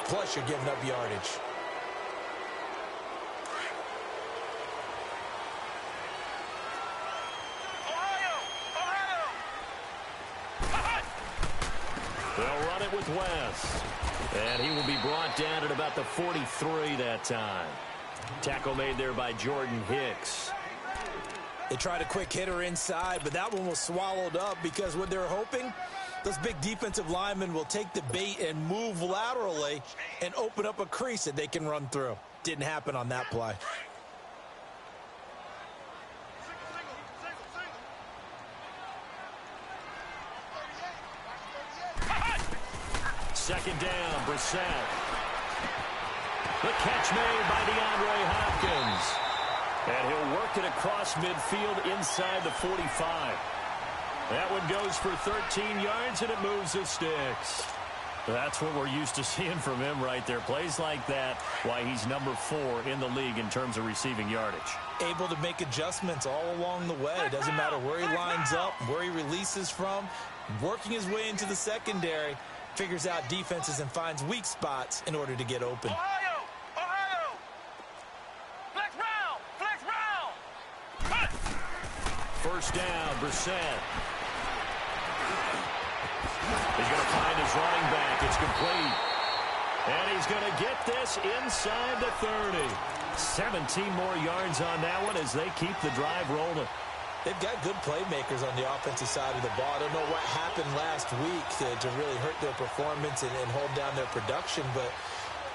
plus you're giving up yardage. They'll run it with West. And he will be brought down at about the 43 that time. Tackle made there by Jordan Hicks. They tried a quick hitter inside, but that one was swallowed up because what they're hoping, those big defensive linemen will take the bait and move laterally and open up a crease that they can run through. Didn't happen on that play. Second down, Brissett. The catch made by DeAndre Hopkins. And he'll work it across midfield inside the 45. That one goes for 13 yards, and it moves the sticks. That's what we're used to seeing from him right there. Plays like that, why he's number 4 in the league in terms of receiving yardage. Able to make adjustments all along the way. It doesn't matter where he lines up, where he releases from. Working his way into the secondary, figures out defenses and finds weak spots in order to get open. First down, Brissett. He's going to find his running back. It's complete. And he's going to get this inside the 30. 17 more yards on that one as they keep the drive rolling. They've got good playmakers on the offensive side of the ball. I don't know what happened last week to really hurt their performance and hold down their production, but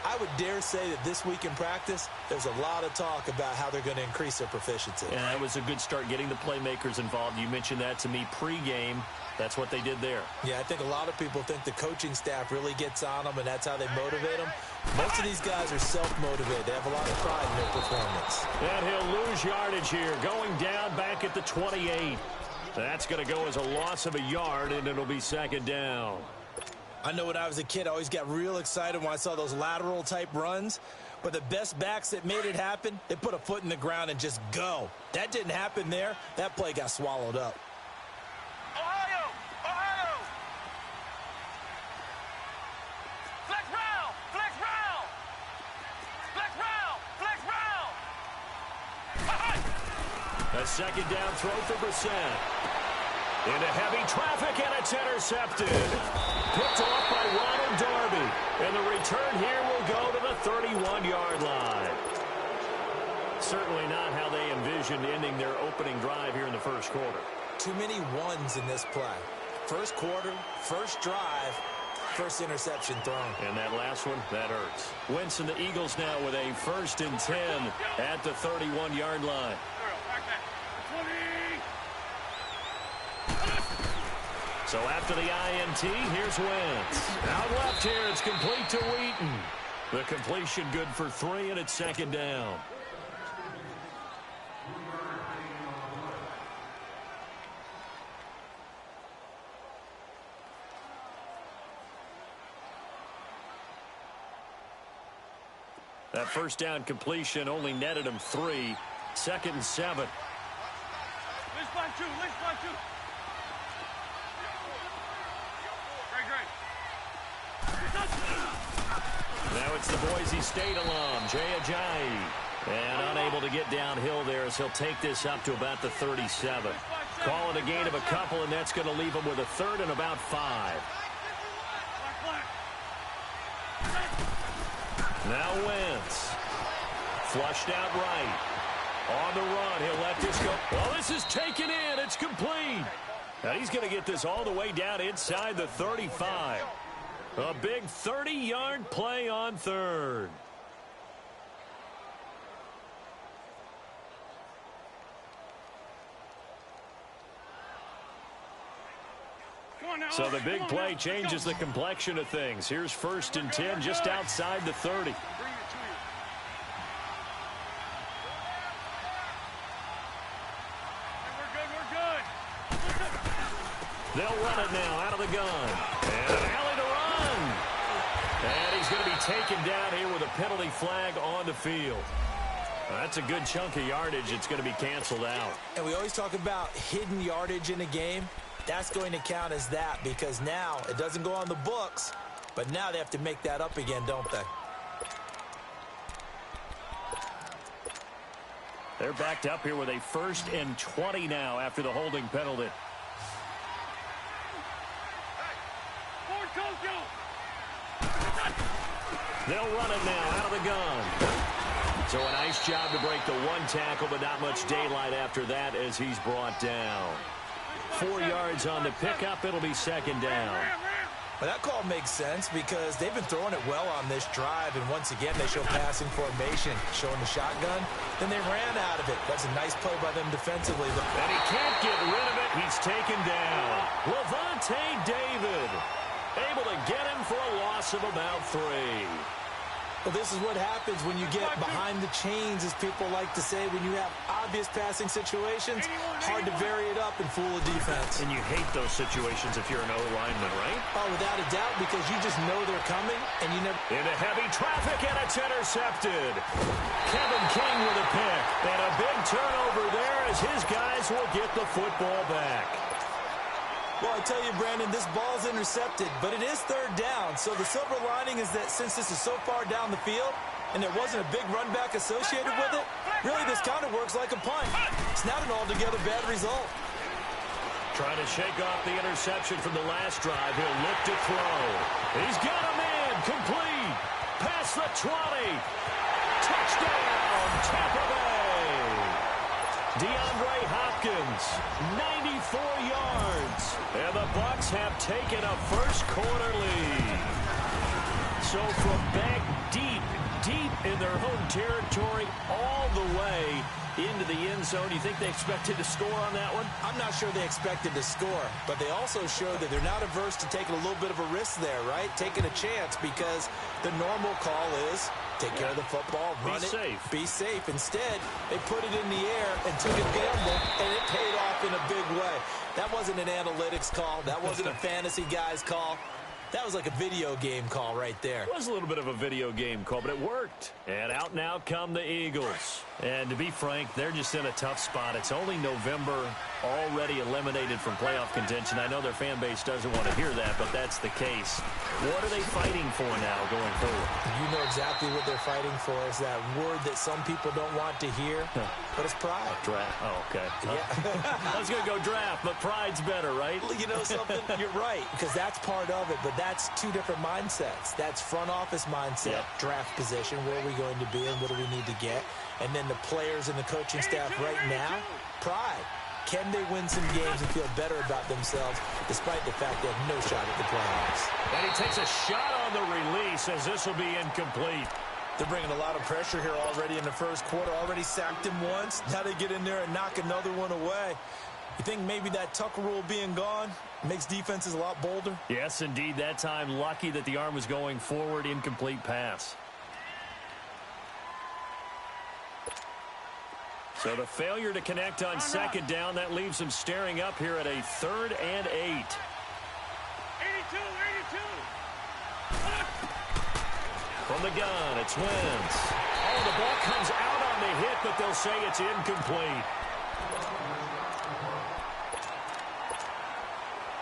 I would dare say that this week in practice, there's a lot of talk about how they're going to increase their proficiency. And that was a good start getting the playmakers involved. You mentioned that to me pregame. That's what they did there. Yeah, I think a lot of people think the coaching staff really gets on them, and that's how they motivate them. Most of these guys are self-motivated. They have a lot of pride in their performance. And he'll lose yardage here, going down back at the 28. That's going to go as a loss of a yard, and it'll be second down. I know when I was a kid, I always got real excited when I saw those lateral-type runs. But the best backs that made it happen, they put a foot in the ground and just go. That didn't happen there. That play got swallowed up. A second down throw for Brissett. Into heavy traffic, and it's intercepted. Picked off by Ronald Darby. And the return here will go to the 31-yard line. Certainly not how they envisioned ending their opening drive here in the first quarter. Too many ones in this play. First quarter, first drive, first interception thrown. And that last one, that hurts. Wentz and the Eagles now with a 1st and 10 at the 31-yard line. So after the INT, here's Wentz. Out left here, it's complete to Wheaton. The completion good for 3, and it's second down. That first down completion only netted him 3. 2nd and 7. Now it's the Boise State alum, Jay Ajayi. And unable to get downhill there as he'll take this up to about the 37. Call it a gain of a couple, and that's going to leave him with a 3rd and about 5. Now Wentz. Flushed out right. On the run, he'll let this go. Well, this is taken in. It's complete. Now he's going to get this all the way down inside the 35. A big 30-yard play on 3rd. So the big play changes the complexion of things. Here's 1st and 10 just outside the 30. They'll run it now out of the gun. And an alley to run. And he's going to be taken down here with a penalty flag on the field. That's a good chunk of yardage. It's going to be canceled out. And we always talk about hidden yardage in a game. That's going to count as that because now it doesn't go on the books, But now they have to make that up again, don't they? They're backed up here with a 1st and 20 now after the holding penalty. They'll run it now out of the gun. So a nice job to break the 1 tackle, but not much daylight after that as he's brought down. 4 yards on the pickup. It'll be 2nd down. Well, that call makes sense because they've been throwing it well on this drive, and once again they show passing formation, showing the shotgun. Then they ran out of it. That's a nice play by them defensively. And he can't get rid of it. He's taken down. Levante David able to get him for a loss of about 3. Well, this is what happens when you get behind the chains, as people like to say, when you have obvious passing situations. Hard to vary it up and fool a defense. And you hate those situations if you're an O-lineman, right? Oh, without a doubt, because you just know they're coming, and you never... Into heavy traffic, and it's intercepted. Kevin King with a pick. And a big turnover there as his guys will get the football back. Well, I tell you, Brandon, this ball's intercepted, but it is 3rd down. So the silver lining is that since this is so far down the field and there wasn't a big run back associated with it, really this kind of works like a punt. It's not an altogether bad result. Trying to shake off the interception from the last drive. He'll look to throw. He's got a man. Complete. Past the 20. Touchdown, Tampa Bay. DeAndre Hopkins, 94 yards. And the Bucs have taken a first-quarter lead. So from back deep in their home territory all the way into the end zone, you think they expected to score on that one? I'm not sure they expected to score, but they also showed that they're not averse to taking a little bit of a risk there, right? Taking a chance, because the normal call is take care of the football, run it, be safe. Instead, they put it in the air and took a gamble, and it paid off in a big way. That wasn't an analytics call. That wasn't a fantasy guy's call. That was like a video game call right there. It was a little bit of a video game call, but it worked. And out now come the Eagles. And to be frank, they're just in a tough spot. It's only November, already eliminated from playoff contention. I know their fan base doesn't want to hear that, but that's the case. What are they fighting for now going forward? You know exactly what they're fighting for. Is that word that some people don't want to hear, but it's pride. Draft. Oh, okay. Yeah. I was going to go draft, but pride's better, right? You know something? You're right, because that's part of it, but that's 2 different mindsets. That's front office mindset, draft position, where are we going to be and what do we need to get? And then the players and the coaching staff right now, pride. Can they win some games and feel better about themselves despite the fact they have no shot at the playoffs? And he takes a shot on the release as this will be incomplete. They're bringing a lot of pressure here already in the first quarter. Already sacked him once. Now they get in there and knock another one away. You think maybe that Tucker rule being gone makes defenses a lot bolder? Yes, indeed. That time, lucky that the arm was going forward. Incomplete pass. So the failure to connect on 2nd down, that leaves him staring up here at a 3rd and 8. 82. From the gun, it's Wentz. Oh, the ball comes out on the hit, but they'll say it's incomplete.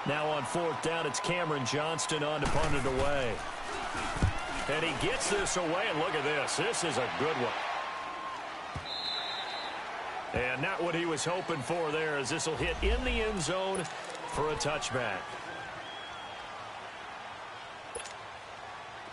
Now on 4th down, it's Cameron Johnston on to punt it away. And he gets this away, and look at this. This is a good one. And not what he was hoping for there, as this will hit in the end zone for a touchback.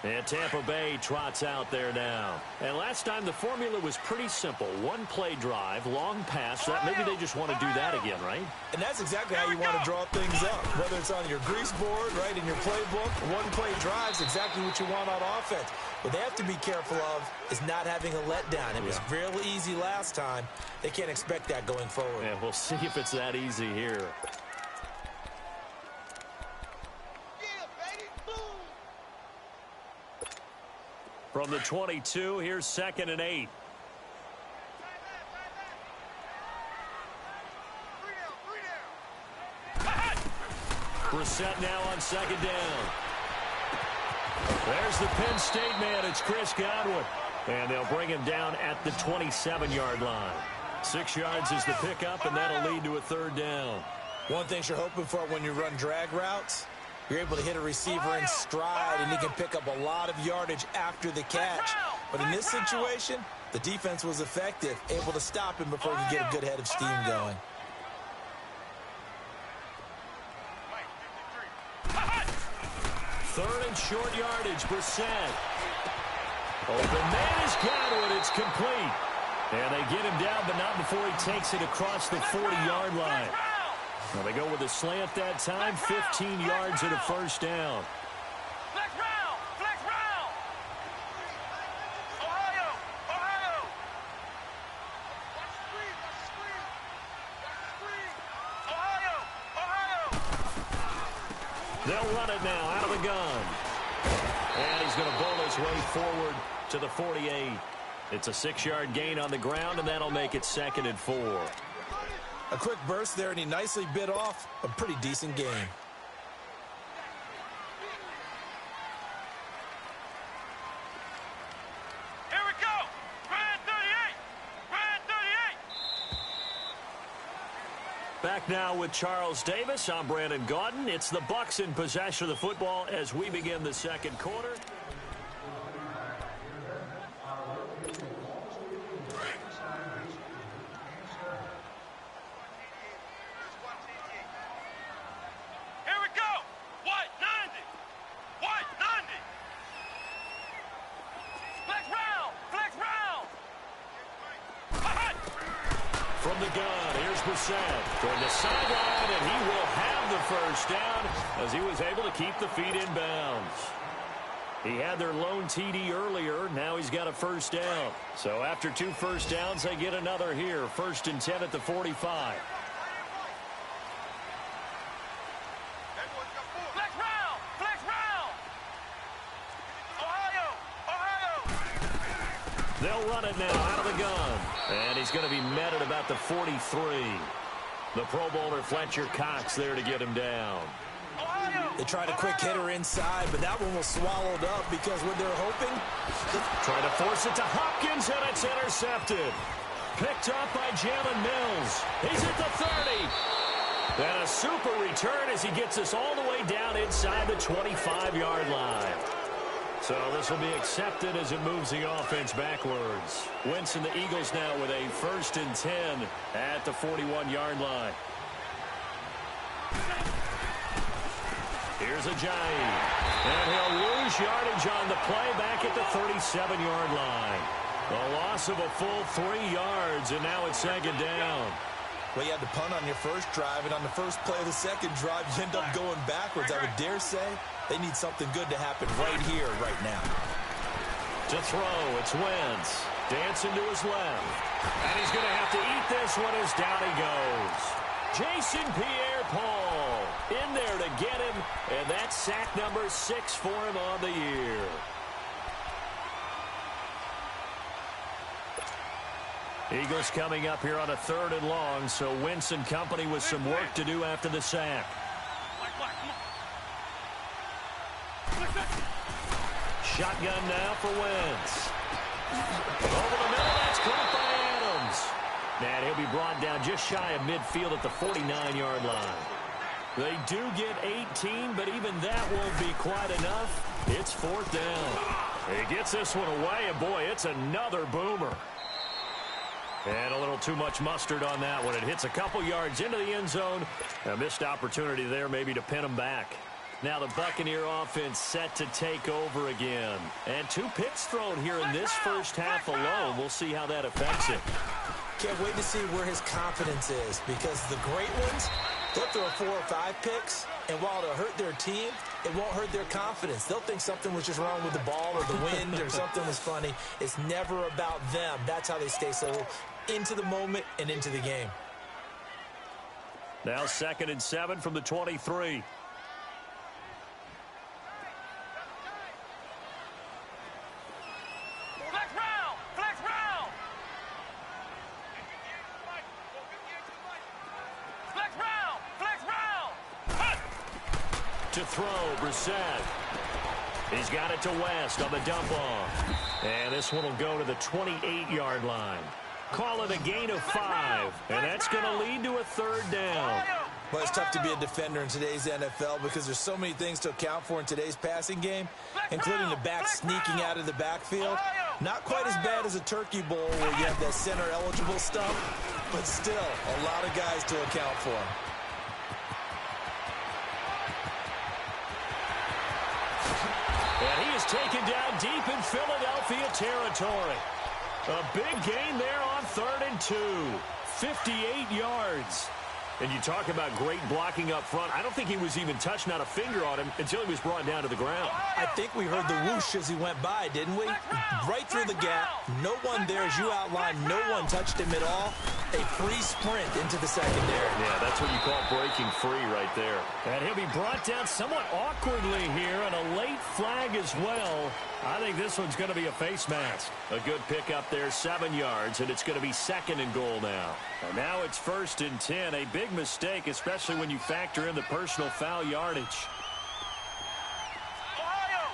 And Tampa Bay trots out there now. And last time the formula was pretty simple. 1-play drive, long pass. That maybe they just want to do that again, right? And that's exactly how you want to draw things up. Whether it's on your grease board, right, in your playbook, 1-play drive's exactly what you want on offense. What they have to be careful of is not having a letdown. It was real easy last time. They can't expect that going forward. Yeah, we'll see if it's that easy here. From the 22, here's 2nd and 8. Brissett now on 2nd down. There's the Penn State man. It's Chris Godwin. And they'll bring him down at the 27-yard line. 6 yards is the pickup, and that'll lead to a 3rd down. One thing you're hoping for when you run drag routes You're able to hit a receiver in stride, and he can pick up a lot of yardage after the catch. But in this situation, the defense was effective, able to stop him before he could get a good head of steam going. Third and short yardage, Brissett. Open man has got it. It's complete. And they get him down, but not before he takes it across the 40-yard line. Now they go with a slant that time, 15 yards and a first down. Flex round! Flex round! Ohio! Ohio! Watch the screen! Watch the screen! Watch the screen! Ohio! Ohio! They'll run it now out of the gun. And he's going to bowl his way forward to the 48. It's a 6-yard gain on the ground, and that'll make it 2nd and 4. A quick burst there, and he nicely bit off a pretty decent game. Here we go! Grand 38! Grand 38! Back now with Charles Davis. I'm Brandon Gaudin. It's the Bucs in possession of the football as we begin the second quarter. From the gun, here's Brissett toward the sideline, and he will have the first down as he was able to keep the feet in bounds. He had their lone TD earlier. Now he's got a first down. So after 2 first downs, they get another here. 1st and 10 at the 45. Flex round! Flex round! Ohio! Ohio! They'll run it now out of the gun. And he's going to be met at about the 43. The Pro Bowler Fletcher Cox there to get him down. They tried a quick hitter inside, but that one was swallowed up because what they're hoping. Trying to force it to Hopkins, and it's intercepted. Picked up by Jalen Mills. He's at the 30. And a super return as he gets us all the way down inside the 25-yard line. So this will be accepted as it moves the offense backwards. Wentz and the Eagles now with a 1st and 10 at the 41-yard line. Here's Ajayi. And he'll lose yardage on the play back at the 37-yard line. A loss of a full 3 yards, and now it's 2nd down. Well, you had to punt on your first drive, and on the first play of the second drive, you end up going backwards. I would dare say they need something good to happen right here, right now. To throw, it's Wentz. Dancing to his left. And he's going to have to eat this one as down he goes. Jason Pierre-Paul in there to get him, and that's sack number 6 for him on the year. Eagles coming up here on a 3rd and long, so Wentz and company with some work to do after the sack. Shotgun now for Wentz. Over the middle, that's caught by Adams. And he'll be brought down just shy of midfield at the 49-yard line. They do get 18, but even that won't be quite enough. It's 4th down. He gets this one away, and boy, it's another boomer. And a little too much mustard on that one. It hits a couple yards into the end zone. A missed opportunity there maybe to pin him back. Now the Buccaneer offense set to take over again. And 2 picks thrown here in this first half alone. We'll see how that affects him. Can't wait to see where his confidence is, because the great ones, they'll throw 4 or 5 picks, and while it'll hurt their team, it won't hurt their confidence. They'll think something was just wrong with the ball or the wind or something was funny. It's never about them. That's how they stay so into the moment and into the game. Now 2nd and 7 from the 23. Flex round! Flex round! Flex round! Flex round! To throw, Brissett. He's got it to West on the dump off. And this one will go to the 28-yard line. Call it a gain of 5, and that's going to lead to a 3rd down. Well, it's tough to be a defender in today's NFL because there's so many things to account for in today's passing game, including the back sneaking out of the backfield. Not quite as bad as a turkey bowl where you have that center-eligible stuff, but still a lot of guys to account for. And he is taken down deep in Philadelphia territory. A big gain there on 3rd and 2. 58 yards. And you talk about great blocking up front. I don't think he was even touched, not a finger on him, until he was brought down to the ground. I think we heard the whoosh as he went by, didn't we? Right through the gap. No one there, as you outlined. No one touched him at all. A free sprint into the secondary. Yeah, that's what you call breaking free right there. And he'll be brought down somewhat awkwardly here, and a late flag as well. I think this one's going to be a face mask. A good pick up there, 7 yards, and it's going to be 2nd and goal now. And now it's 1st and 10. A big mistake, especially when you factor in the personal foul yardage. Ohio!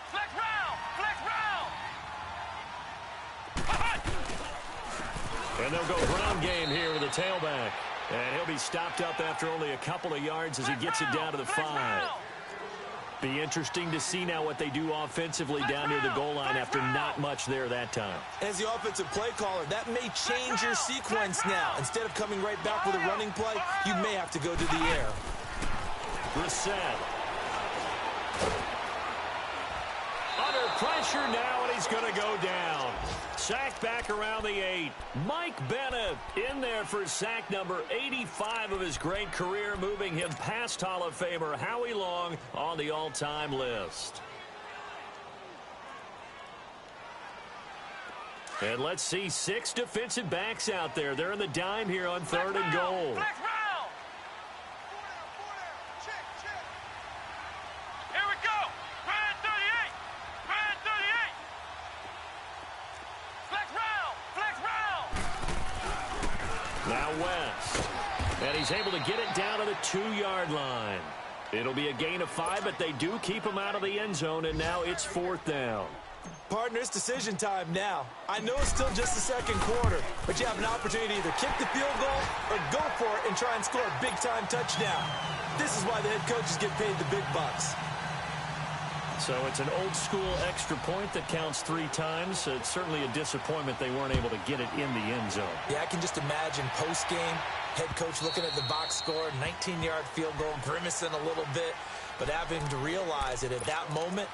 Flex round! And they'll go ground game here with a tailback. And he'll be stopped up after only a couple of yards as he gets it down to the 5. Be interesting to see now what they do offensively down near the goal line after not much there that time. As the offensive play caller, that may change your sequence now. Instead of coming right back with a running play, you may have to go to the air. Brissett. Under pressure now, and he's going to go down. Sacked back around the 8. Mike Bennett in there for sack number 85 of his great career, moving him past Hall of Famer Howie Long on the all-time list. And let's see 6 defensive backs out there. They're in the dime here on 3rd and goal. Flex round! Here we go! Brand 38! Brand 38! Flex round! Now West. And he's able to get it down to the 2-yard line. It'll be a gain of 5, but they do keep him out of the end zone, and now it's 4th down. Partner, it's decision time now. I know it's still just the 2nd quarter, but you have an opportunity to either kick the field goal or go for it and try and score a big-time touchdown. This is why the head coaches get paid the big bucks. So it's an old-school extra point that counts 3 times. It's certainly a disappointment they weren't able to get it in the end zone. Yeah, I can just imagine post-game, head coach looking at the box score, 19-yard field goal, grimacing a little bit, but having to realize that at that moment,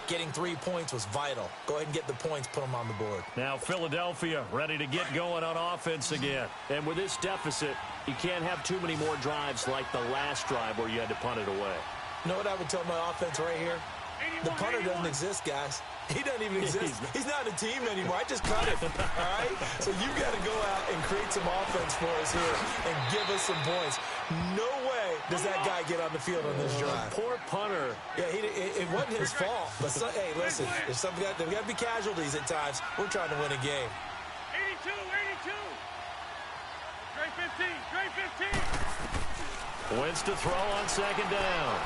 getting 3 points was vital. Go ahead and get the points, put them on the board. Now Philadelphia ready to get going on offense again. And with this deficit, you can't have too many more drives like the last drive where you had to punt it away. You know what I would tell my offense right here? The punter doesn't exist, guys. He doesn't even exist. He's not a team anymore. I just cut it, all right? So you've got to go out and create some offense for us here and give us some points. No way does that guy get on the field on this drive. Poor punter. Yeah, it wasn't his fault. But hey, listen, there's got to be casualties at times. We're trying to win a game. 82! Straight 15! Straight 15! Wins to throw on 2nd down.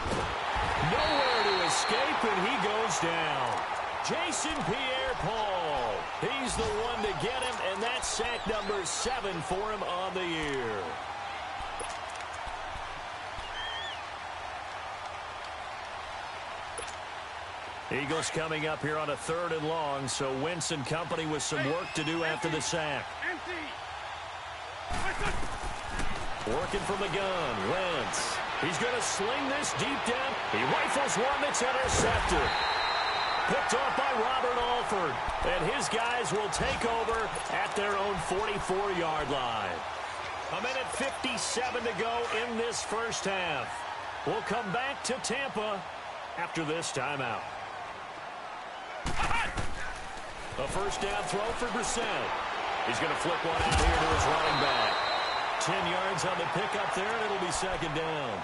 Nowhere to escape, and he goes down. Jason Pierre-Paul. He's the one to get him, and that's sack number 7 for him on the year. Eagles coming up here on a 3rd and long, so Wentz and company with some work to do after the sack. Working from the gun, Wentz. He's going to sling this deep down. He rifles one that's intercepted. Picked off by Robert Alford. And his guys will take over at their own 44-yard line. 1:57 to go in this first half. We'll come back to Tampa after this timeout. A first down throw for Brissett. He's going to flip one out here to his running back. 10 yards on the pickup there, and it'll be 2nd down.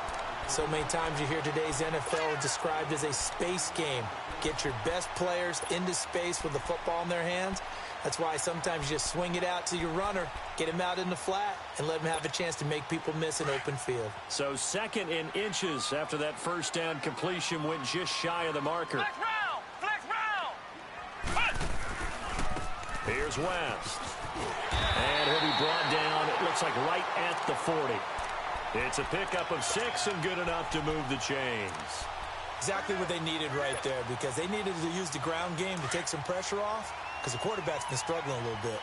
So many times you hear today's NFL described as a space game. Get your best players into space with the football in their hands. That's why sometimes you just swing it out to your runner, get him out in the flat, and let him have a chance to make people miss an open field. So 2nd in inches after that first down completion went just shy of the marker. Flex round! Flex round! Here's West. And he'll be brought down, it looks like right at the 40. It's a pickup of 6 and good enough to move the chains. Exactly what they needed right there, because they needed to use the ground game to take some pressure off, because the quarterback's been struggling a little bit.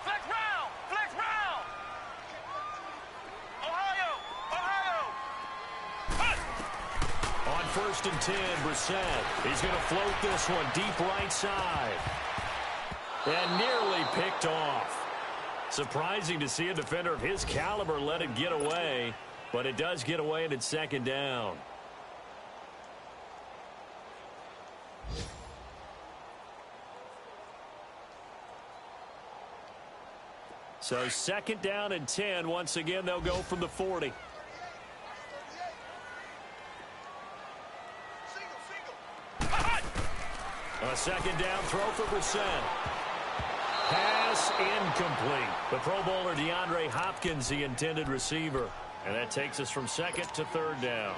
Flex round! Flex round! Ohio! Ohio! On 1st and 10, Brissett. He's going to float this one deep right side. And nearly picked off. Surprising to see a defender of his caliber let it get away, but it does get away and it's 2nd down. So 2nd down and 10. Once again, they'll go from the 40. A 2nd down throw for Brissett. Pass incomplete. The Pro Bowler DeAndre Hopkins, the intended receiver. And that takes us from 2nd to 3rd down.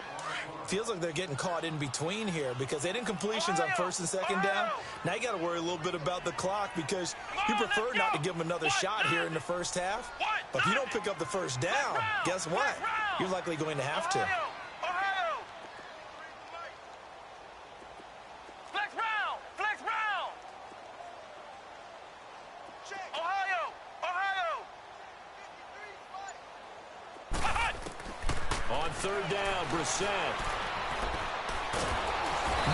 Feels like they're getting caught in between here because they didn't completions on 1st and 2nd down. Now you got to worry a little bit about the clock because you prefer not to give them another shot here in the first half. But if you don't pick up the 1st down, guess what? You're likely going to have to. On 3rd down, Brissett.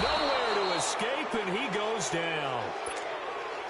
Nowhere to escape, and he goes down.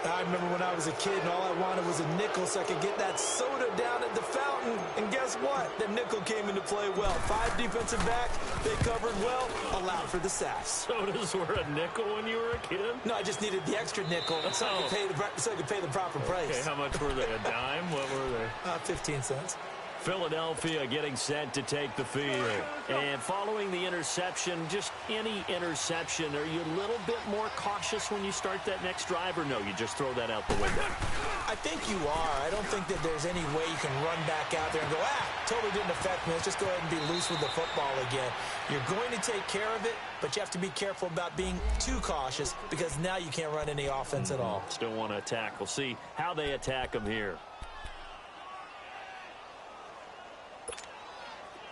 I remember when I was a kid and all I wanted was a nickel so I could get that soda down at the fountain. And guess what? The nickel came into play well. 5 defensive backs, they covered well, allowed for the sacks. Sodas were a nickel when you were a kid? No, I just needed the extra nickel so I could pay the proper price. Okay, how much were they? A dime? What were they? 15 cents. Philadelphia getting set to take the field. And following the interception, just any interception, are you a little bit more cautious when you start that next drive, or no, you just throw that out the window? I think you are. I don't think that there's any way you can run back out there and go, totally didn't affect me. Let's just go ahead and be loose with the football again. You're going to take care of it, but you have to be careful about being too cautious because now you can't run any offense at all. Still want to attack. We'll see how they attack them here.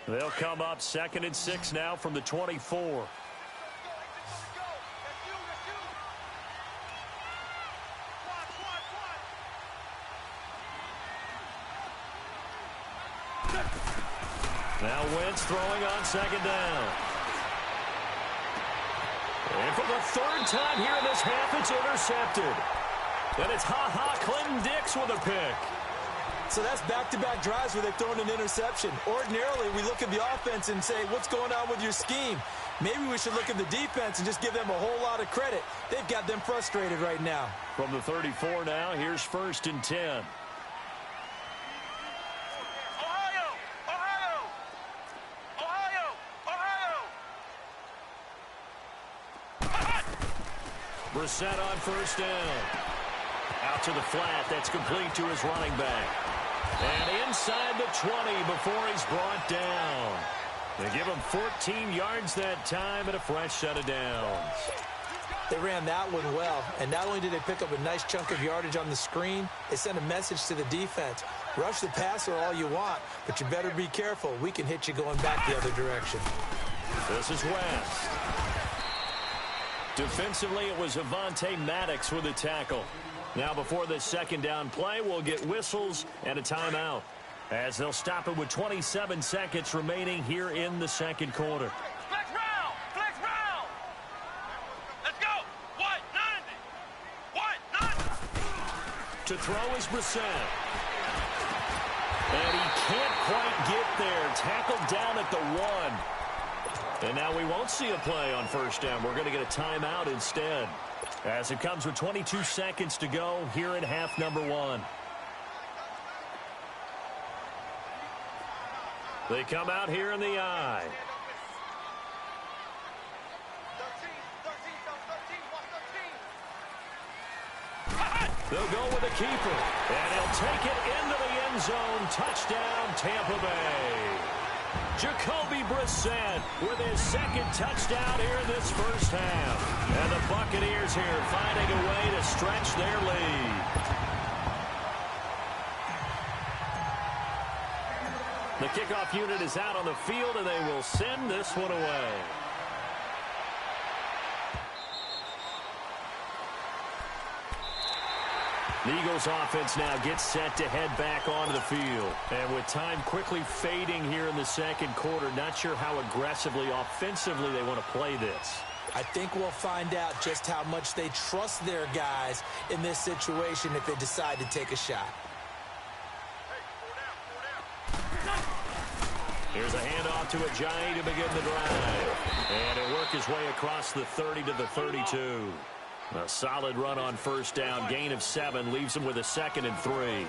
They'll come up 2nd and 6 now from the 24. Now Wentz throwing on 2nd down. And for the 3rd time here in this half, it's intercepted. Then it's Clinton Dix with a pick. So that's back-to-back drives where they've thrown an interception. Ordinarily, we look at the offense and say, what's going on with your scheme? Maybe we should look at the defense and just give them a whole lot of credit. They've got them frustrated right now. From the 34 now, here's 1st and 10. Ohio! Ohio! Ohio! Ohio! Brissett on 1st down. Out to the flat. That's complete to his running back. And inside the 20 before he's brought down. They give him 14 yards that time and a fresh set of downs. They ran that one well, and not only did they pick up a nice chunk of yardage on the screen, they sent a message to the defense. Rush the passer all you want, but you better be careful. We can hit you going back the other direction. This is West. Defensively, it was Avonte Maddox with a tackle. Now before this 2nd down play, we'll get whistles and a timeout as they'll stop it with 27 seconds remaining here in the 2nd quarter. Flex round! Flex round! Let's go! 190! 190! To throw is Brissett. And he can't quite get there. Tackled down at the 1. And now we won't see a play on 1st down. We're going to get a timeout instead, as it comes with 22 seconds to go here in half number 1. They come out here in the I. 13, They'll go with a keeper, and he'll take it into the end zone. Touchdown, Tampa Bay. Jacoby Brissett with his second touchdown here in this first half. And the Buccaneers here finding a way to stretch their lead. The kickoff unit is out on the field, and they will send this one away. The Eagles offense now gets set to head back onto the field. And with time quickly fading here in the second quarter, not sure how aggressively, offensively they want to play this. I think we'll find out just how much they trust their guys in this situation if they decide to take a shot. Here's a handoff to Ajayi to begin the drive. And he'll work his way across the 30 to the 32. A solid run on first down. Gain of 7 leaves him with a 2nd and 3.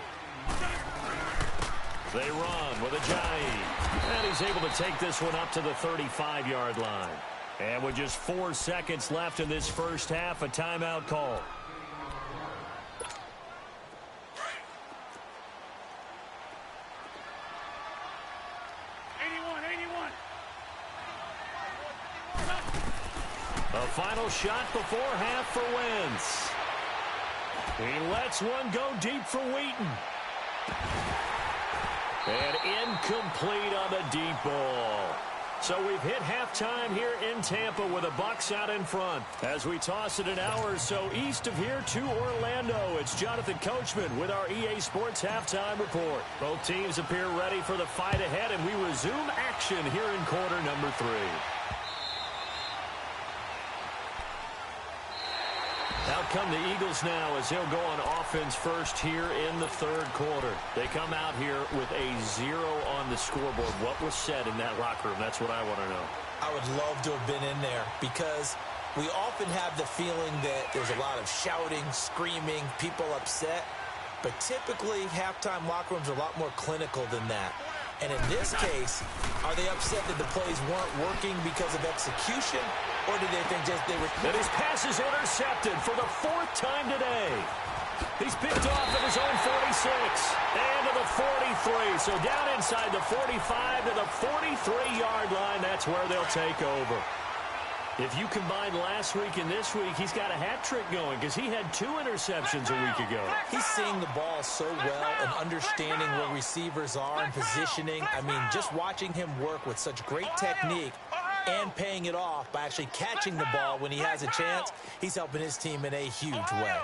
They run with Ajayi. And he's able to take this one up to the 35-yard line. And with just 4 seconds left in this first half, a timeout call. A final shot before half for Wentz. He lets one go deep for Wheaton. And incomplete on the deep ball. So we've hit halftime here in Tampa with the Bucs out in front. As we toss it an hour or so east of here to Orlando, it's Jonathan Coachman with our EA Sports Halftime Report. Both teams appear ready for the fight ahead, and we resume action here in quarter number 3. Out come the Eagles now as they'll go on offense first here in the third quarter. They come out here with a 0 on the scoreboard. What was said in that locker room? That's what I want to know. I would love to have been in there because we often have the feeling that there's a lot of shouting, screaming, people upset. But typically, halftime locker rooms are a lot more clinical than that. And in this case, are they upset that the plays weren't working because of execution? Or do they think just they were... And his pass is intercepted for the 4th time today. He's picked off at his own 46 and to the 43. So down inside the 45 to the 43-yard line, that's where they'll take over. If you combine last week and this week, he's got a hat trick going because he had 2 interceptions a week ago. He's seeing the ball so well and understanding where receivers are and positioning. I mean, just watching him work with such great technique and paying it off by actually catching the ball when he has a chance, he's helping his team in a huge way.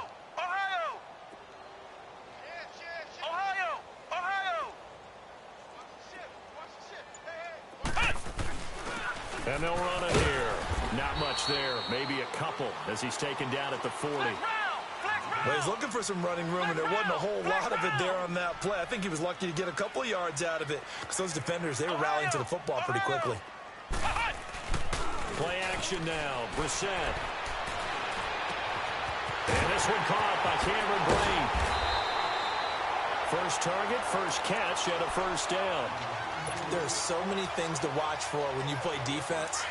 And they'll run it here. Not much there. Maybe a couple as he's taken down at the 40. Well, he's looking for some running room, and there wasn't a whole lot of it there on that play. I think he was lucky to get a couple of yards out of it because those defenders, they were rallying to the football pretty quickly. Play action now. Brissett. And this one caught by Cameron Brate. First target, first catch, and a first down. There are so many things to watch for when you play defense.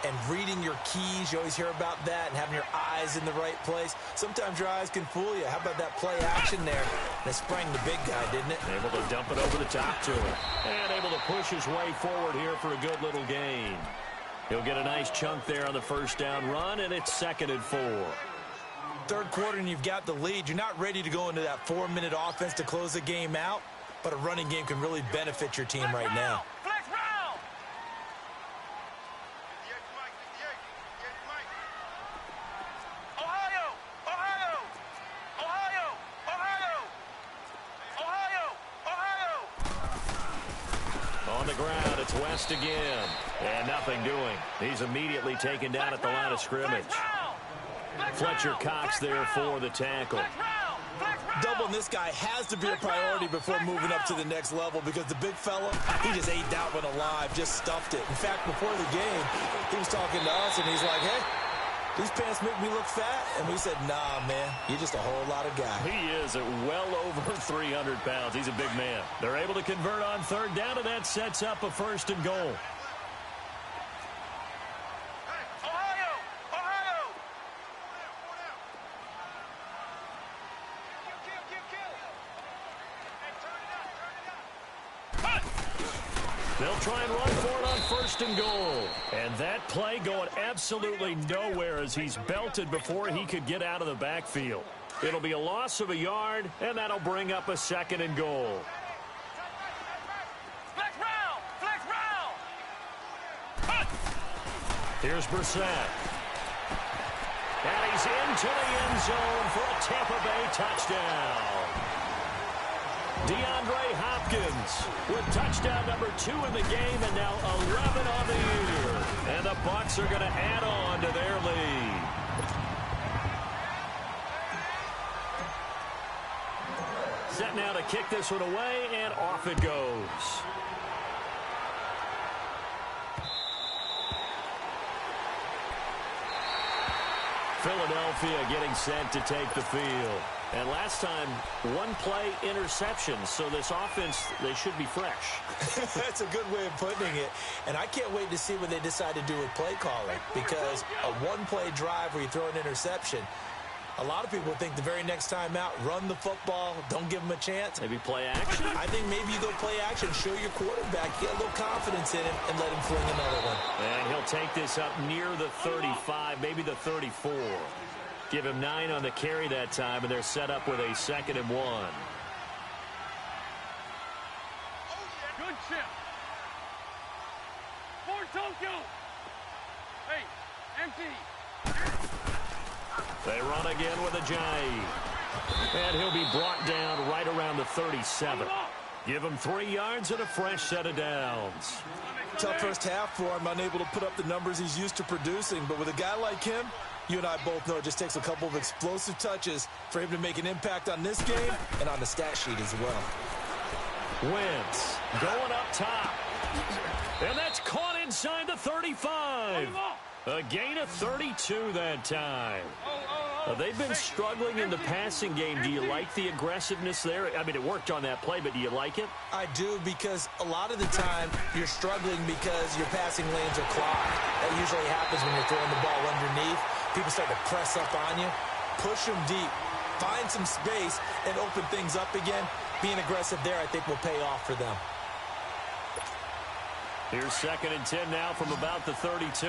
And reading your keys, you always hear about that, and having your eyes in the right place. Sometimes your eyes can fool you. How about that play action there? That sprang the big guy, didn't it? Able to dump it over the top to him. And able to push his way forward here for a good little gain. He'll get a nice chunk there on the first down run, and it's 2nd and 4. Third quarter, and you've got the lead. You're not ready to go into that 4-minute offense to close the game out, but a running game can really benefit your team right now. West again, and nothing doing. He's immediately taken down at the line of scrimmage. Fletcher Cox there for the tackle. Doubling this guy has to be a priority before moving up to the next level because the big fella, he just ate that one alive, just stuffed it. In fact, before the game, he was talking to us, and he's like, hey, these pants make me look fat. And we said, nah, man, you're just a whole lot of guy. He is at well over 300 pounds. He's a big man. They're able to convert on third down, and that sets up a 1st and goal. They'll try and run for it on 1st and goal. And that play going absolutely nowhere as he's belted before he could get out of the backfield. It'll be a loss of a yard, and that'll bring up a 2nd and goal. Flex round! Flex round! Here's Brissett. And he's into the end zone for a Tampa Bay touchdown. DeAndre Hopkins with touchdown number 2 in the game, and now 11 on the year. And the Bucs are going to add on to their lead. Set now to kick this one away, and off it goes. Philadelphia getting set to take the field. And last time, 1-play interception. So this offense, they should be fresh. That's a good way of putting it. And I can't wait to see what they decide to do with play calling. Because a 1-play drive where you throw an interception, a lot of people think the very next time out, run the football, don't give them a chance. Maybe play action? I think maybe you go play action, show your quarterback, get a little confidence in him, and let him fling another one. And he'll take this up near the 35, maybe the 34. Give him 9 on the carry that time, and they're set up with a 2nd and 1. Good chip. For Tokyo. Hey, empty. They run again with a J. And he'll be brought down right around the 37. Give him 3 yards and a fresh set of downs. Tough first half for him, unable to put up the numbers he's used to producing. But with a guy like him, you and I both know it just takes a couple of explosive touches for him to make an impact on this game and on the stat sheet as well. Wentz going up top. And that's caught inside the 35. A gain of 32 that time. They've been struggling in the passing game. Do you like the aggressiveness there? I mean, it worked on that play, but do you like it? I do, because a lot of the time you're struggling because your passing lanes are clogged. That usually happens when you're throwing the ball underneath. People start to press up on you, push them deep, find some space, and open things up again. Being aggressive there, I think, will pay off for them. Here's 2nd and 10 now from about the 32.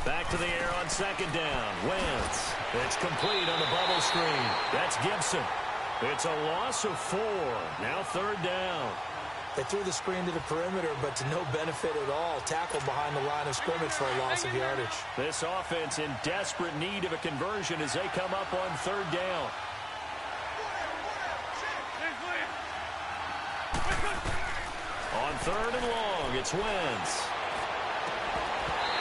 Back to the air on 2nd down. Wentz. It's complete on the bubble screen. That's Gibson. It's a loss of 4. Now 3rd down. They threw the screen to the perimeter, but to no benefit at all. Tackled behind the line of scrimmage for a loss of yardage. This offense in desperate need of a conversion as they come up on 3rd down. On 3rd and long, it's Wentz.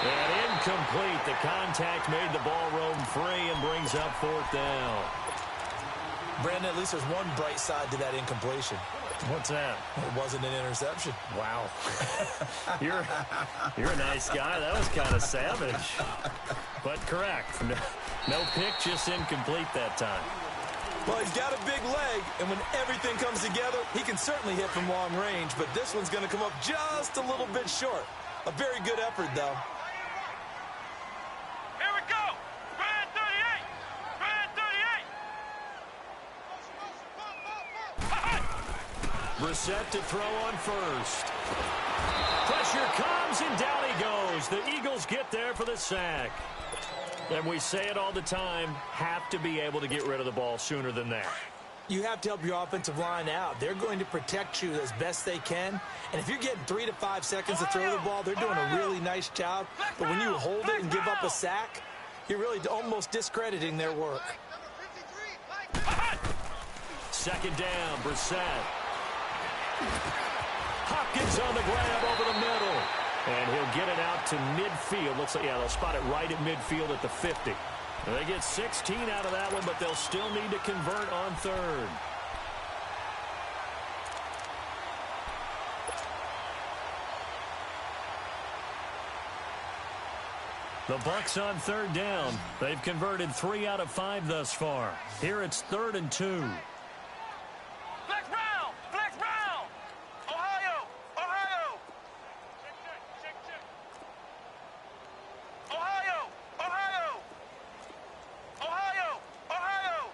And incomplete. The contact made the ball roam free and brings up 4th down. Brandon, at least there's one bright side to that incompletion. What's that? It wasn't an interception. Wow. You're a nice guy. That was kind of savage. But correct. No pick, just incomplete that time. Well, he's got a big leg, and when everything comes together, he can certainly hit from long range, but this one's going to come up just a little bit short. A very good effort, though. Here we go. Brand 38. Brand 38. Brissett to throw on 1st. Pressure comes, and down he goes. The Eagles get there for the sack. And we say it all the time, have to be able to get rid of the ball sooner than that. You have to help your offensive line out. They're going to protect you as best they can. And if you're getting 3 to 5 seconds to throw the ball, they're doing a really nice job. But when you hold it and give up a sack, you're really almost discrediting their work. 2nd down, Brissett. Hopkins on the grab over the middle. And he'll get it out to midfield. Looks like, yeah, they'll spot it right at midfield at the 50. And they get 16 out of that one, but they'll still need to convert on 3rd. The Bucs on 3rd down. They've converted 3 out of 5 thus far. Here it's 3rd and 2. Flex round. Flex round. Ohio. Ohio. Check. Ohio. Ohio. Ohio. Ohio.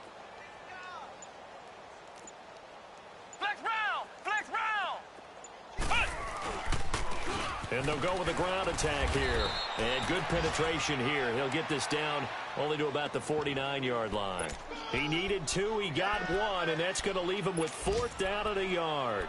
And they'll go with a ground attack here. And good penetration here. He'll get this down only to about the 49-yard line. He needed 2. He got 1, and that's going to leave him with 4th down and a yard.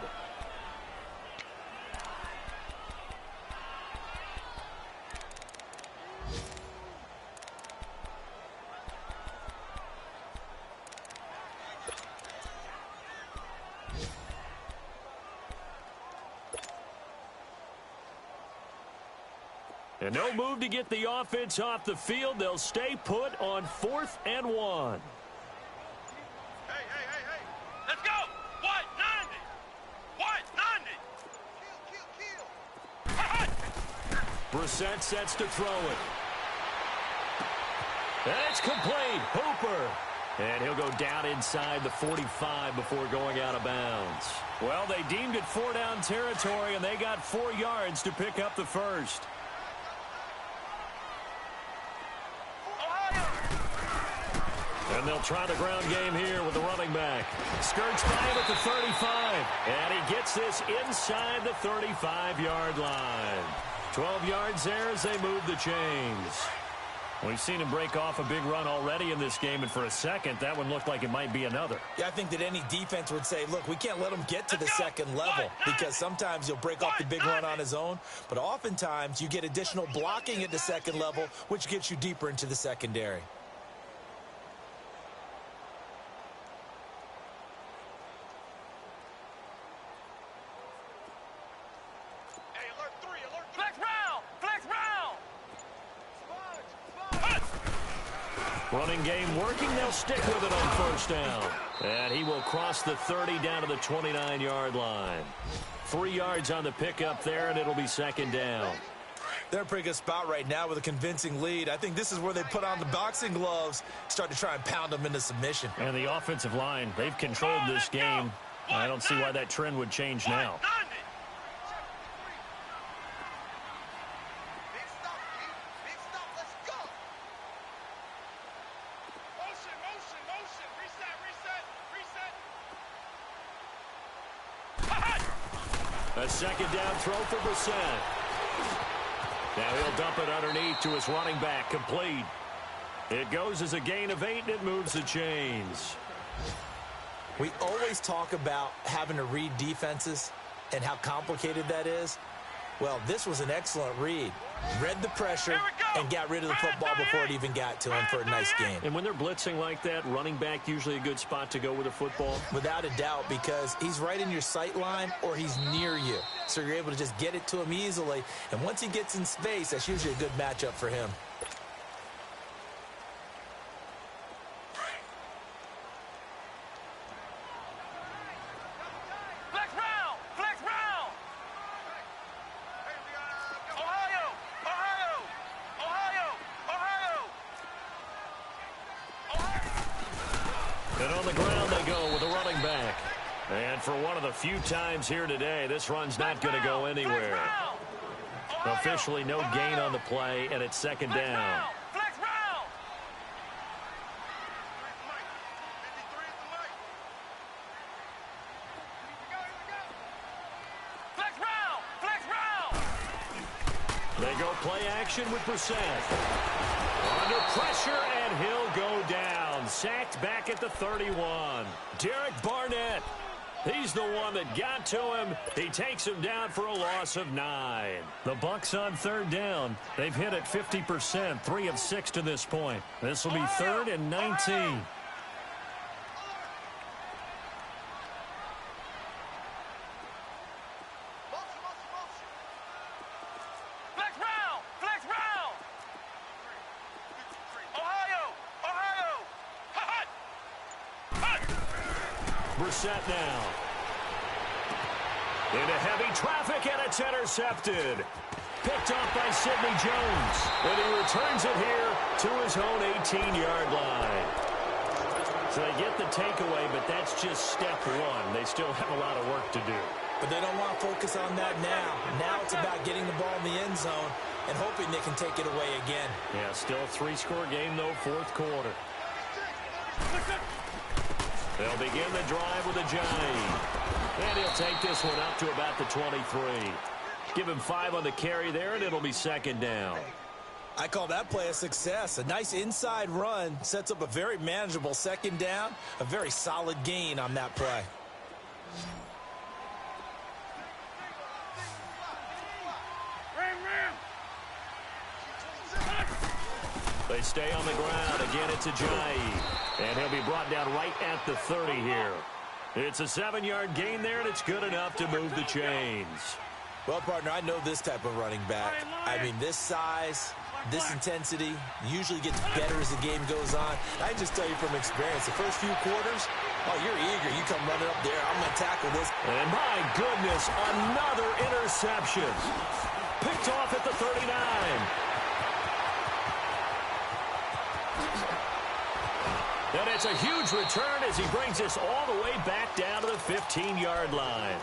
And no move to get the offense off the field. They'll stay put on 4th and 1. Hey. Let's go. What? 90. What? 90. Kill. Brissett sets to throw it. And it's complete. Hooper. And he'll go down inside the 45 before going out of bounds. Well, they deemed it 4-down territory, and they got 4 yards to pick up the first. And they'll try the ground game here with the running back. Skirts by him at the 35. And he gets this inside the 35-yard line. 12 yards there as they move the chains. We've seen him break off a big run already in this game, and for a second, that one looked like it might be another. Yeah, I think that any defense would say, look, we can't let him get to the second level, because sometimes he'll break off the big run on his own, but oftentimes you get additional blocking at the second level, which gets you deeper into the secondary. Running game working. They'll stick with it on 1st down. And he will cross the 30 down to the 29-yard line. 3 yards on the pickup there, and it'll be 2nd down. They're in a pretty good spot right now with a convincing lead. I think this is where they put on the boxing gloves, start to try and pound them into submission. And the offensive line, they've controlled this game. I don't see why that trend would change now. A 2nd down throw for Brissett. Now he'll dump it underneath to his running back, complete. It goes as a gain of 8, and it moves the chains. We always talk about having to read defenses and how complicated that is. Well, this was an excellent read. Read the pressure and got rid of the football before it even got to him for a nice gain. And when they're blitzing like that, running back usually a good spot to go with a football? Without a doubt, because he's right in your sight line or he's near you. So you're able to just get it to him easily. And once he gets in space, that's usually a good matchup for him. And on the ground they go with a running back. And for one of the few times here today, this run's not going to go anywhere. Officially no gain on the play, and it's 2nd down. They go play action with Brissett. Under pressure, and he'll go down. Sacked back at the 31. Derek Barnett. He's the one that got to him. He takes him down for a loss of 9. The Bucs on 3rd down. They've hit it 50%, 3 of 6 to this point. This will be 3rd and 19. Brissett now. Into heavy traffic, and it's intercepted. Picked off by Sidney Jones. And he returns it here to his own 18-yard line. So they get the takeaway, but that's just step 1. They still have a lot of work to do. But they don't want to focus on that now. Now it's about getting the ball in the end zone and hoping they can take it away again. Yeah, still a 3-score game, though, 4th quarter. They'll begin the drive with a jive. And he'll take this one up to about the 23. Give him 5 on the carry there, and it'll be second down. I call that play a success. A nice inside run sets up a very manageable second down, a very solid gain on that play. They stay on the ground. Again, it's Ajayi. And he'll be brought down right at the 30 here. It's a 7-yard gain there, and it's good enough to move the chains. Well, partner, I know this type of running back. I mean, this size, this intensity usually gets better as the game goes on. I can just tell you from experience, the first few quarters, oh, you're eager. You come running up there. I'm going to tackle this. And my goodness, another interception. Picked off at the 39. And it's a huge return as he brings us all the way back down to the 15-yard line.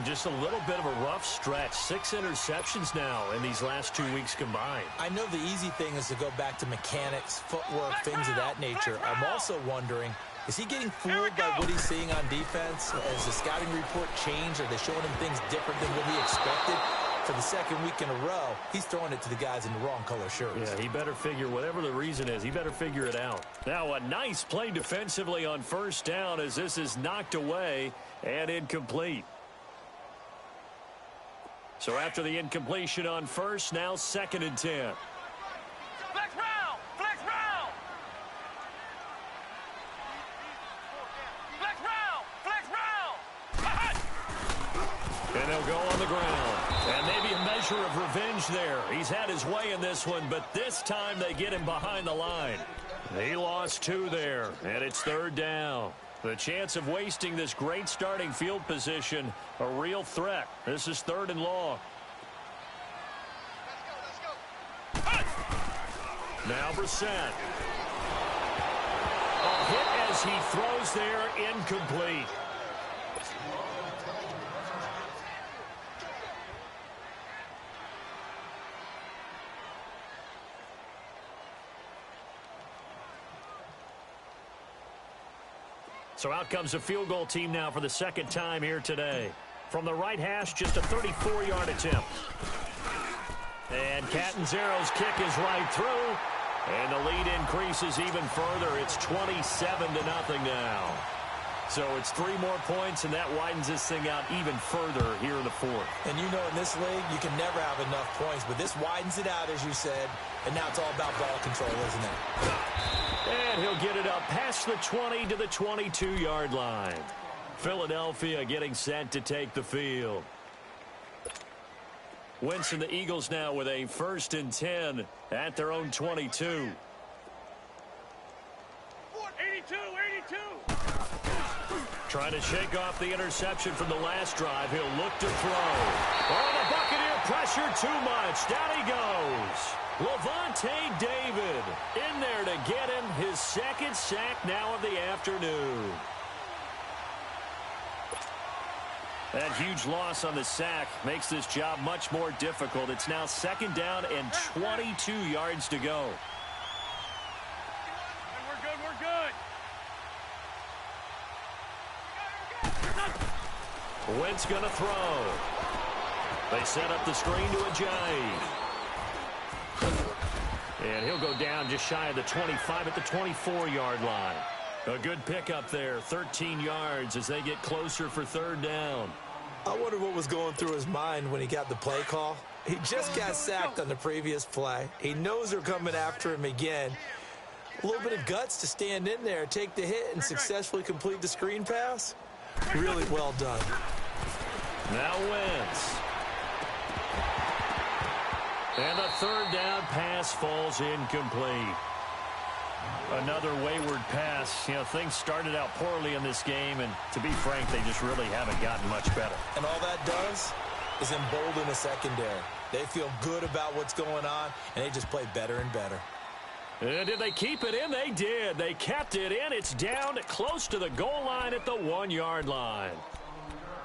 Just a little bit of a rough stretch. 6 interceptions now in these last 2 weeks combined. I know the easy thing is to go back to mechanics, footwork, things of that nature. I'm also wondering, is he getting fooled by what he's seeing on defense? Has the scouting report changed? Are they showing him things different than what he expected? For the second week in a row, he's throwing it to the guys in the wrong color shirts. Yeah, he better figure, whatever the reason is, he better figure it out. Now, a nice play defensively on first down as this is knocked away and incomplete. So after the incompletion on first, now 2nd and 10. Flex round! Flex round! Flex round! Flex round! And they'll go on the ground. And maybe a measure of revenge there. He's had his way in this one, but this time they get him behind the line. He lost 2 there, and it's 3rd down. The chance of wasting this great starting field position, a real threat. This is 3rd and long. Now Brissett. A hit as he throws there, incomplete. So out comes the field goal team now for the 2nd time here today. From the right hash, just a 34-yard attempt. And Catanzaro's kick is right through. And the lead increases even further. It's 27-0 now. So it's 3 more points, and that widens this thing out even further here in the 4th. And you know in this league, you can never have enough points, but this widens it out, as you said, and now it's all about ball control, isn't it? And he'll get it up past the 20 to the 22-yard line. Philadelphia getting set to take the field. Wentz and the Eagles now with a 1st and 10 at their own 22. 82! Trying to shake off the interception from the last drive. He'll look to throw. Oh, the Buccaneer pressure too much. Down he goes. Lavonte David in there to get him his 2nd sack now of the afternoon. That huge loss on the sack makes this job much more difficult. It's now 2nd down and 22 yards to go. We're good! Wentz going to throw. They set up the screen to Ajayi. And he'll go down just shy of the 25 at the 24-yard line. A good pickup there, 13 yards as they get closer for 3rd down. I wonder what was going through his mind when he got the play call. He just got sacked on the previous play. He knows they're coming after him again. A little bit of guts to stand in there, take the hit, and successfully complete the screen pass. Really well done. Now Wentz. And the 3rd down pass falls incomplete. Another wayward pass. You know, things started out poorly in this game, and to be frank, they just really haven't gotten much better. And all that does is embolden the secondary. They feel good about what's going on, and they just play better and better. And did they keep it in? They did. They kept it in. It's down close to the goal line at the 1-yard line.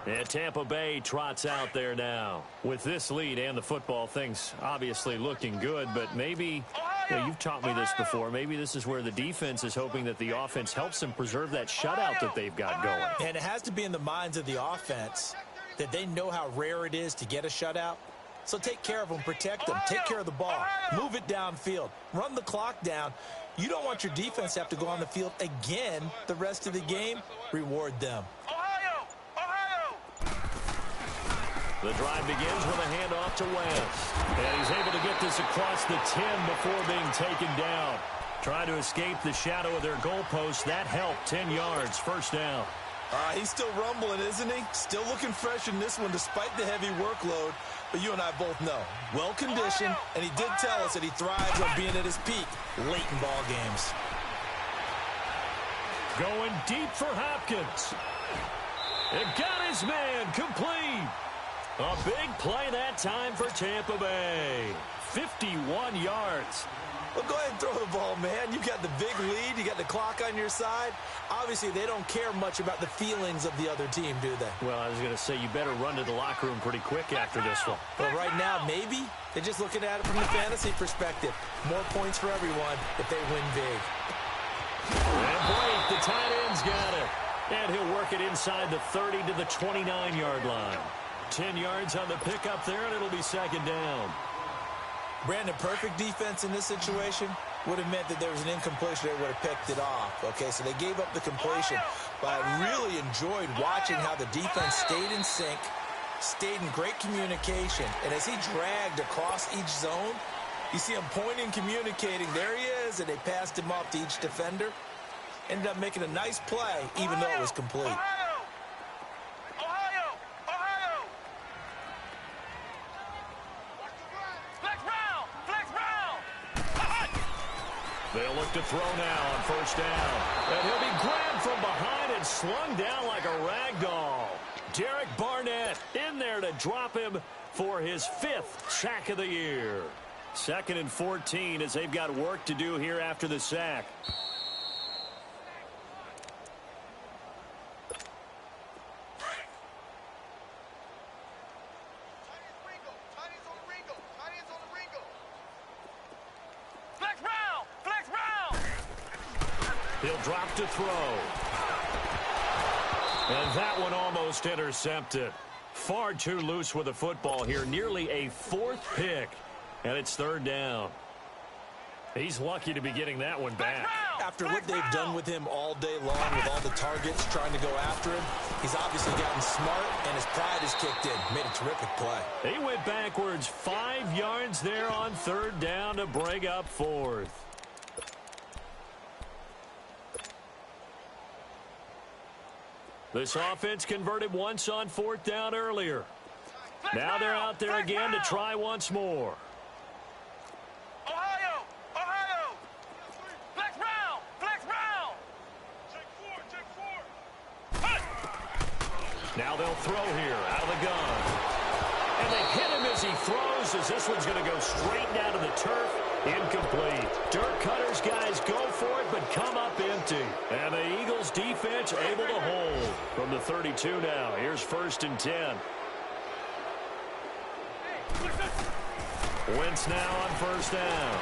And Tampa Bay trots out there now. With this lead and the football, things obviously looking good, but maybe, you know, you've taught me this before, maybe this is where the defense is hoping that the offense helps them preserve that shutout that they've got going. And it has to be in the minds of the offense that they know how rare it is to get a shutout. So take care of them, protect them, take care of the ball, move it downfield, run the clock down. You don't want your defense to have to go on the field again the rest of the game. Reward them. The drive begins with a handoff to West. And he's able to get this across the 10 before being taken down. Trying to escape the shadow of their goalpost. That helped. 10 yards, first down. He's still rumbling, isn't he? Still looking fresh in this one despite the heavy workload. But you and I both know, well-conditioned, and he did tell us that he thrives on being at his peak late in ball games. Going deep for Hopkins. It got his man complete. A big play that time for Tampa Bay. 51 yards. Well, go ahead and throw the ball, man. You got the big lead. You got the clock on your side. Obviously, they don't care much about the feelings of the other team, do they? Well, I was going to say, you better run to the locker room pretty quick after this one. Well, right now, maybe. They're just looking at it from the fantasy perspective. More points for everyone if they win big. And Blake, the tight end's got it. And he'll work it inside the 30 to the 29-yard line. 10 yards on the pickup there, and it'll be second down. Brandon, perfect defense in this situation would have meant that there was an incompletion. They would have picked it off. Okay, so they gave up the completion. But I really enjoyed watching how the defense stayed in sync, stayed in great communication. And as he dragged across each zone, you see him pointing, communicating. There he is, and they passed him off to each defender. Ended up making a nice play, even though it was complete. They'll look to throw now on first down. And he'll be grabbed from behind and slung down like a rag doll. Derek Barnett in there to drop him for his 5th sack of the year. 2nd and 14 as they've got work to do here after the sack. He'll drop to throw. And that one almost intercepted. Far too loose with the football here. Nearly a 4th pick. And it's 3rd down. He's lucky to be getting that one back. After what they've done with him all day long with all the targets trying to go after him, he's obviously gotten smart and his pride has kicked in. Made a terrific play. He went backwards 5 yards there on 3rd down to bring up 4th. This offense converted once on 4th down earlier. Now they're out there again to try once more. Ohio! Flex round! Check 4! Now they'll throw here out of the gun. And they hit him as he throws, as this one's going to go straight down to the turf. Incomplete. Dirk Cutter's guys go for it, but come up empty. And the Eagles defense able to hold from the 32 now. Here's 1st and 10. Wentz now on 1st down.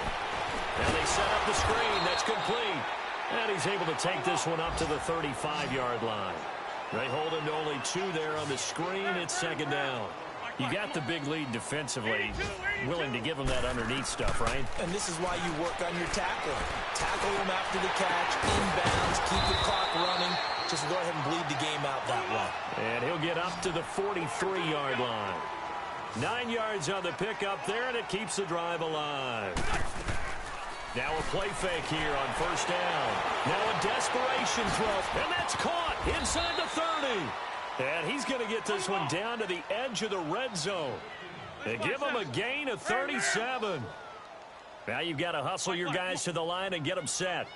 And they set up the screen. That's complete. And he's able to take this one up to the 35-yard line. They hold him to only 2 there on the screen. It's 2nd down. You got the big lead defensively, willing to give them that underneath stuff, right? And this is why you work on your tackling. Tackle them after the catch, inbounds, keep the clock running. Just go ahead and bleed the game out that way. And he'll get up to the 43-yard line. 9 yards on the pickup there, and it keeps the drive alive. Now a play fake here on 1st down. Now a desperation throw, and that's caught inside the 30. And he's going to get this one down to the edge of the red zone. They give him a gain of 37. Now you've got to hustle your guys to the line and get them set.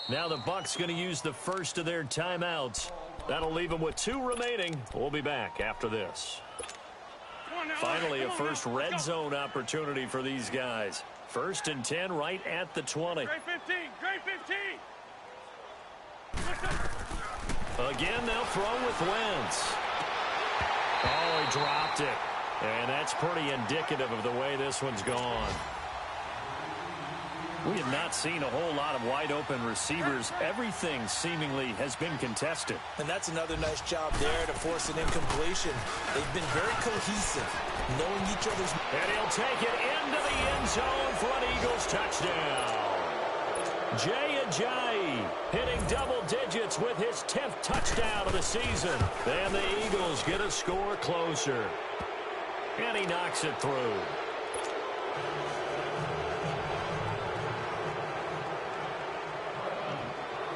Now the Bucs going to use the first of their timeouts. That'll leave them with 2 remaining. We'll be back after this. Finally, a first red zone opportunity for these guys. 1st and 10 right at the 20. Grade 15! Again, they'll throw with Wentz. Oh, he dropped it. And that's pretty indicative of the way this one's gone. We have not seen a whole lot of wide-open receivers. Everything seemingly has been contested. And that's another nice job there to force an incompletion. They've been very cohesive, knowing each other's... And he'll take it into the end zone for an Eagles touchdown. Jay Ajayi hitting double digits with his 10th touchdown of the season. And the Eagles get a score closer. And he knocks it through.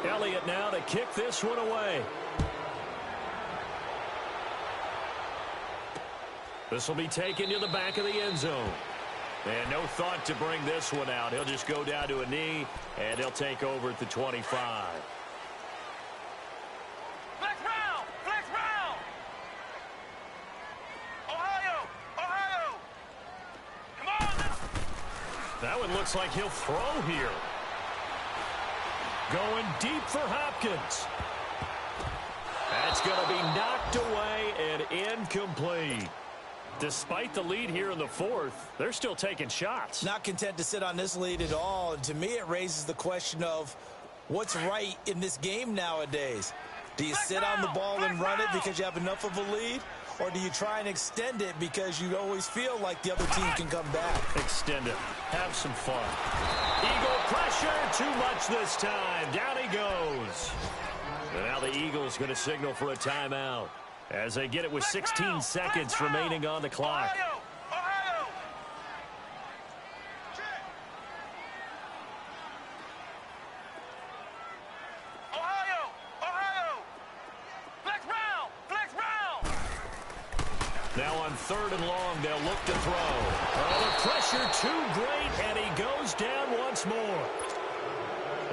Elliott now to kick this one away. This will be taken to the back of the end zone. And no thought to bring this one out. He'll just go down to a knee, and he'll take over at the 25. Flex round! Flex round! Ohio! Ohio! Come on! That one looks like he'll throw here. Going deep for Hopkins. That's going to be knocked away and incomplete. Despite the lead here in the fourth, they're still taking shots. Not content to sit on this lead at all. And to me, it raises the question of what's right in this game nowadays. Do you sit on the ball and run it because you have enough of a lead? Or do you try and extend it because you always feel like the other team can come back? Extend it. Have some fun. Eagle pressure. Too much this time. Down he goes. And now the Eagles going to signal for a timeout as they get it with 16 seconds remaining on the clock. Ohio! Ohio! Ohio! Ohio! Flex round! Flex round! Now on 3rd and long, they'll look to throw. Oh, the pressure too great, and he goes down once more.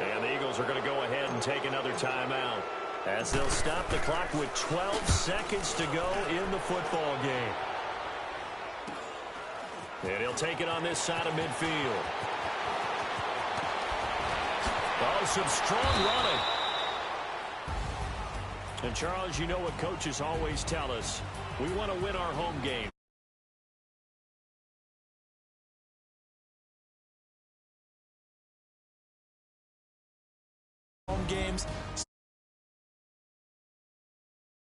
And the Eagles are going to go ahead and take another timeout as they'll stop the clock with 12 seconds to go in the football game. And he'll take it on this side of midfield. Oh, some strong running. And, Charles, you know what coaches always tell us. We want to win our home game. Home games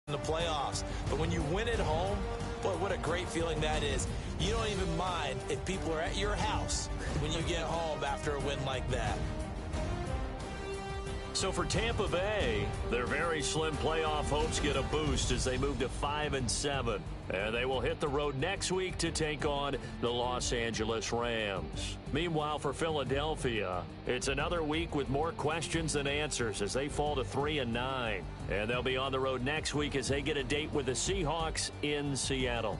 in the playoffs. But when you win at home, boy, what a great feeling that is. You don't even mind if people are at your house when you get home after a win like that. So for Tampa Bay, their very slim playoff hopes get a boost as they move to 5-7. And they will hit the road next week to take on the Los Angeles Rams. Meanwhile, for Philadelphia, it's another week with more questions than answers as they fall to 3-9. And they'll be on the road next week as they get a date with the Seahawks in Seattle.